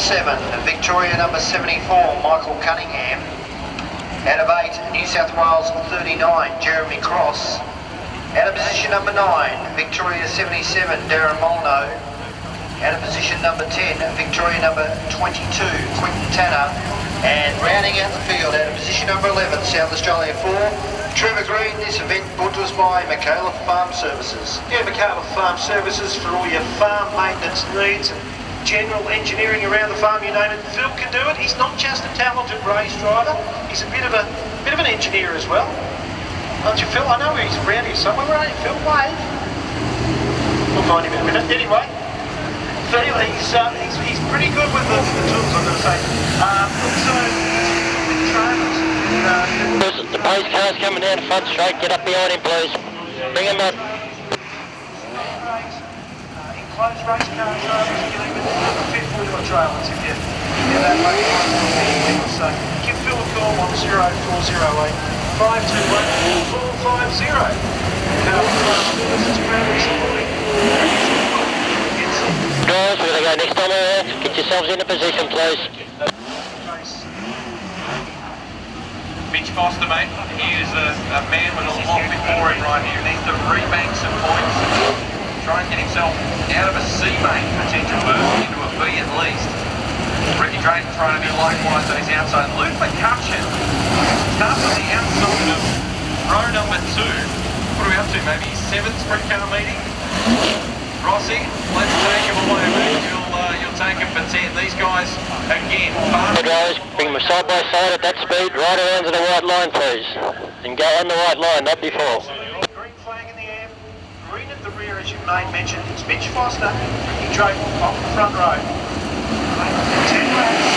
7, Victoria number 74, Michael Cunningham. Out of 8, New South Wales 39, Jeremy Cross. Out of position number 9, Victoria 77, Darren Molyneux. Out of position number 10, Victoria number 22, Quinton Tanner. And rounding out the field, out of position number 11, South Australia 4, Trevor Green. This event brought to us by Michaela Farm Services. Yeah, Michaela Farm Services for all your farm maintenance needs and general engineering around the farm, you name it. Phil can do it. He's not just a talented race driver, he's a bit of an engineer as well. Aren't you, Phil? I know he's around here somewhere. Where are you, Phil? Wave. We'll find him in a minute. Anyway, Phil, he's pretty good with the tools, I'm going to say. Also, with trailers. The pace car's coming down the front straight. Get up behind him, please. Bring him up. Enclosed race car trailers dealing with the fifth wheel trailers. If you get that way, so give Phil a call on 0408 521 450. Guys, we're going to go next time around. Get yourselves into position, please. Mitch Foster, mate, he is a man with a lot before him right here. He needs to rebank some points. Try and get himself out of a C, mate, potential burst into a B at least. Ricky Drayton trying to do likewise on his outside. Luke McCutcheon starts on the outside of row number 2. What are we up to? Maybe 7th sprint car meeting? Rossi, let's take him away, mate. You'll take him for 10. These guys, again, Hey guys, bring them side by side at that speed, right around to the white line, please. And go on the white line, not before. Green flag in the air, green at the rear, as you made mention. It's Mitch Foster. He drove off the front row. 10 laps.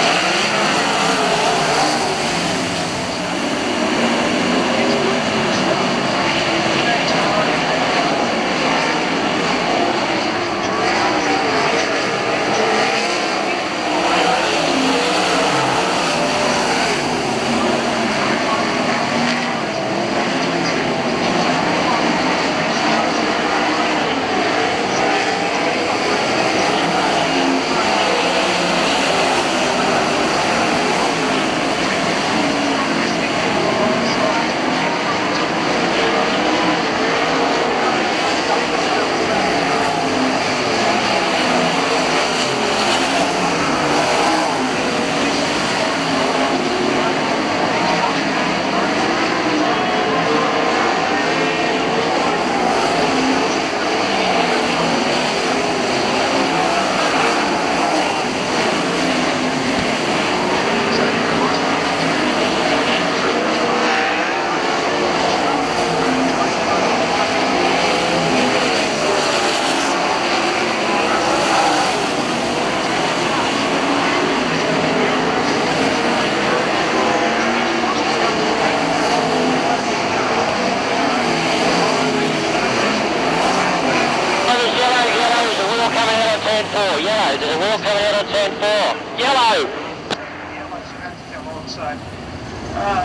Yellow, there's a wall coming out on turn 4. Yellow!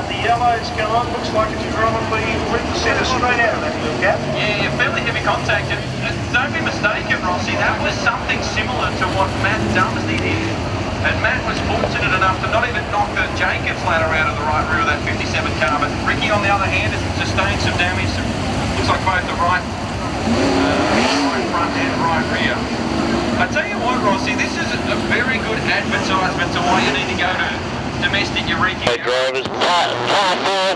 The yellow's gone, looks like it's probably ripped the centre straight out of that little gap. Yeah, fairly heavy contact. And don't be mistaken, Rossi, that was something similar to what Matt Dumsney did. And Matt was fortunate enough to not even knock the Jacobs ladder out of the right rear of that 57 car, but Ricky, on the other hand, has sustained some damage. Looks like both the right front and right rear. I tell you what, Rossi, this is a very good advertisement to why you need to go to domestic Eureka. Hey drivers, car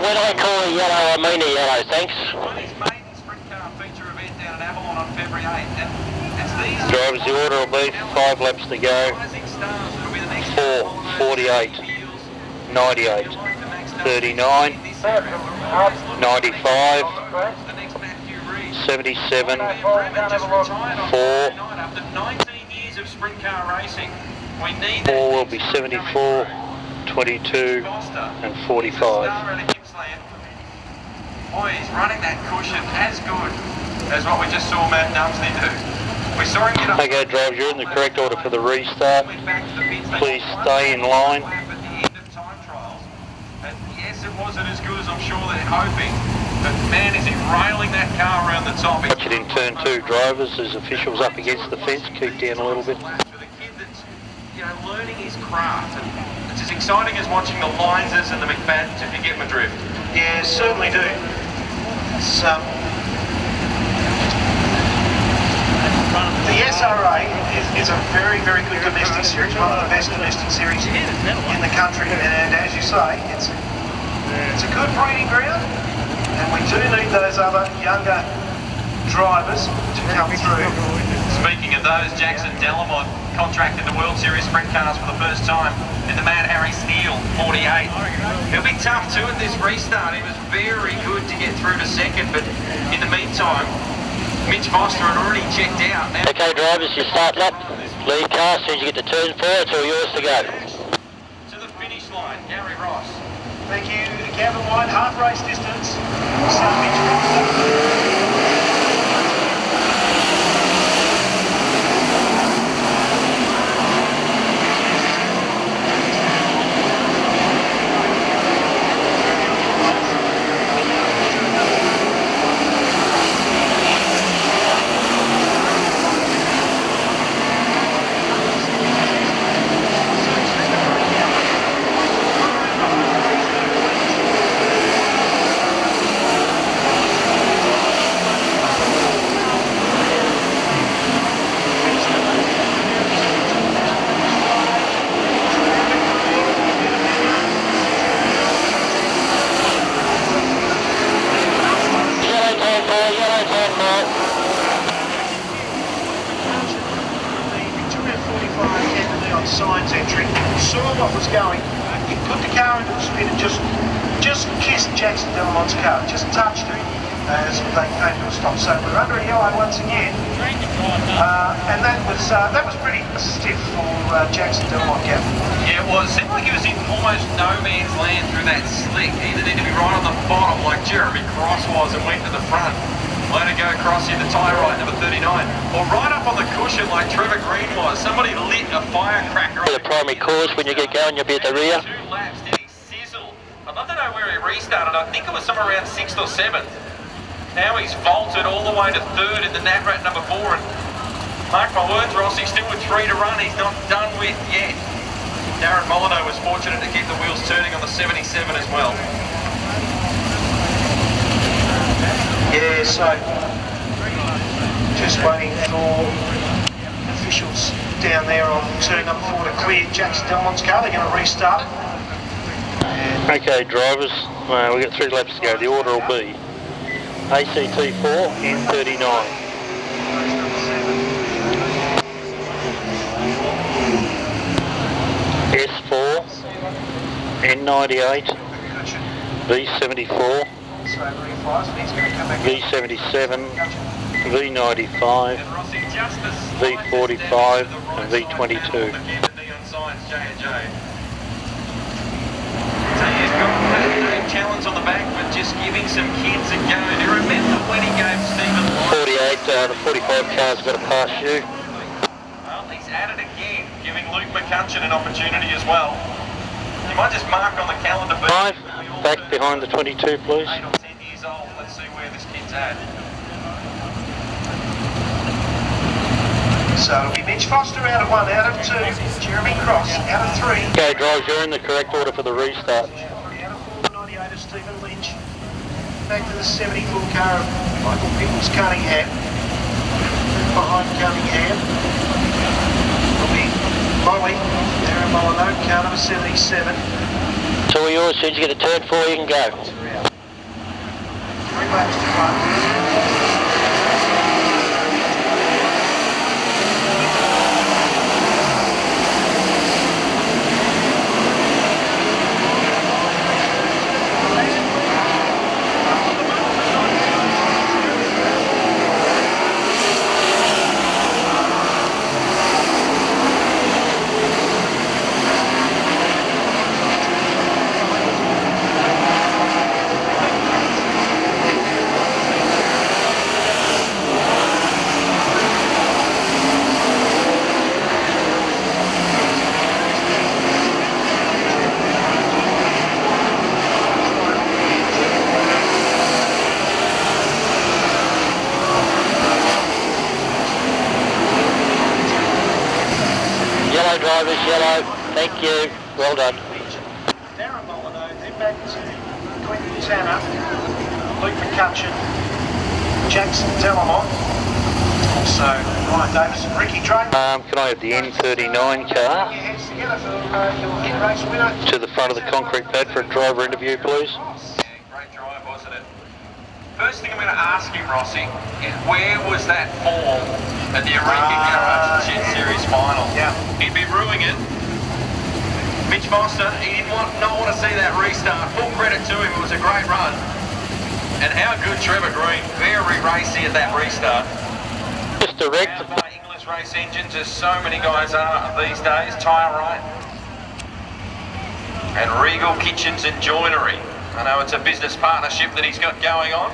4, when I call a yellow, I mean a yellow, thanks. On his maiden sprint car feature event down at Avalon on February 8th, and it's these drivers, the order will be 5 laps to go. 4, 48, 98, 39, 95, 77, 4, 4 will be 74, 22 and 45. Boy, he's running that cushion as good as what we just saw Matt Dumsney do. We saw him get up. Okay, drivers, you're in the correct order for the restart. Please stay in line. Yes, it wasn't as good as I'm sure they're hoping, but man, is he railing that car around the top. Watch it in turn 2, drivers. There's officials up against the fence. Keep down a little bit. learning his craft. And it's as exciting as watching the Linses and the McFaddens, if you get my drift. Yeah, certainly do. It's, the SRA is a very, very good domestic series, one of the best domestic series in the country. And as you say, it's a good breeding ground, and we do need those other younger drivers to come through. Speaking of those, Jackson Delamont contracted the World Series sprint cars for the first time in the Mad Harry Steele 48. It'll be tough too at this restart. He was very good to get through to second, but in the meantime, Mitch Foster had already checked out. Now, Okay, drivers, you start lap. Lead car, as soon as you get to turn 4, it's all yours to go. to the finish line, Gary Ross. Thank you, Gavin White, half race distance. Mitch Foster. Signs entry, saw what was going, he put the car into the spin and just kissed Jackson Delamont's car, just touched it as they came to a stop. So we're under a yellow once again, and that was pretty stiff for Jackson Delamont, Gavin. Yeah, it was. It seemed like he was in almost no man's land through that slick. He either needed to be right on the bottom like Jeremy Cross was and went to the front. Let it go across here, the tyre right, number 39. Or right up on the cushion like Trevor Green was. Somebody lit a firecracker. The primary cause, when you get going, you'll be at the rear. 2 laps, did he sizzle? I'd love to know where he restarted. I think it was somewhere around 6th or 7th. Now he's vaulted all the way to 3rd in the Navrat number 4. And mark my words, Ross, he's still with 3 to run. He's not done with yet. Darren Molyneux was fortunate to keep the wheels turning on the 77 as well. Yeah, so just waiting for officials down there on turn number 4 to clear Jackson Delamont's car. They're going to restart it. Okay, drivers, we've got 3 laps to go. The order will be ACT 4, N39. S4, N98, V74, V77, V95, V45 and V22. Challenge on the back, but just giving some kids a go. Do you remember when he gave Stephen 48, the 45 car's got to pass you. Well, he's at it again, giving Luke McCutcheon an opportunity as well. You might just mark on the calendar. 5, back behind the 22, please. 8 or 10 years old. Let's see where this kid's at. So it'll be Mitch Foster out of 1, out of 2, Jeremy Cross out of 3. Okay, drivers, you're in the correct order for the restart. Out of 498 of Stephen Lynch. Back to the 74 car of Michael Pickles Cunningham. Behind Cunningham will be Molly, Darren Molyneux, car number 77. So all yours, as soon as you get to turn 4, you can go. 3 laps to run. Yellow. Thank you. Well done. Darren Molyneux, then back to Quentin Tanner, Luke McCutcheon, Jackson Delamont, also Ryan Davis and Ricky Drake. Can I have the N39 car Heads together for your hit race winner. to the front of the concrete pad for a driver interview, please? Yeah, great drive, wasn't it? First thing I'm going to ask him, Rossi, is where was that form at the Eureka Garage Jet Series final? Yeah. He'd be ruining it. Mitch Foster, he didn't want to see that restart. Full credit to him, it was a great run. And how good Trevor Green, very racy at that restart. Just direct. Powered by English race engines, as so many guys are these days, tyre right. And Regal Kitchens and Joinery. I know it's a business partnership that he's got going on.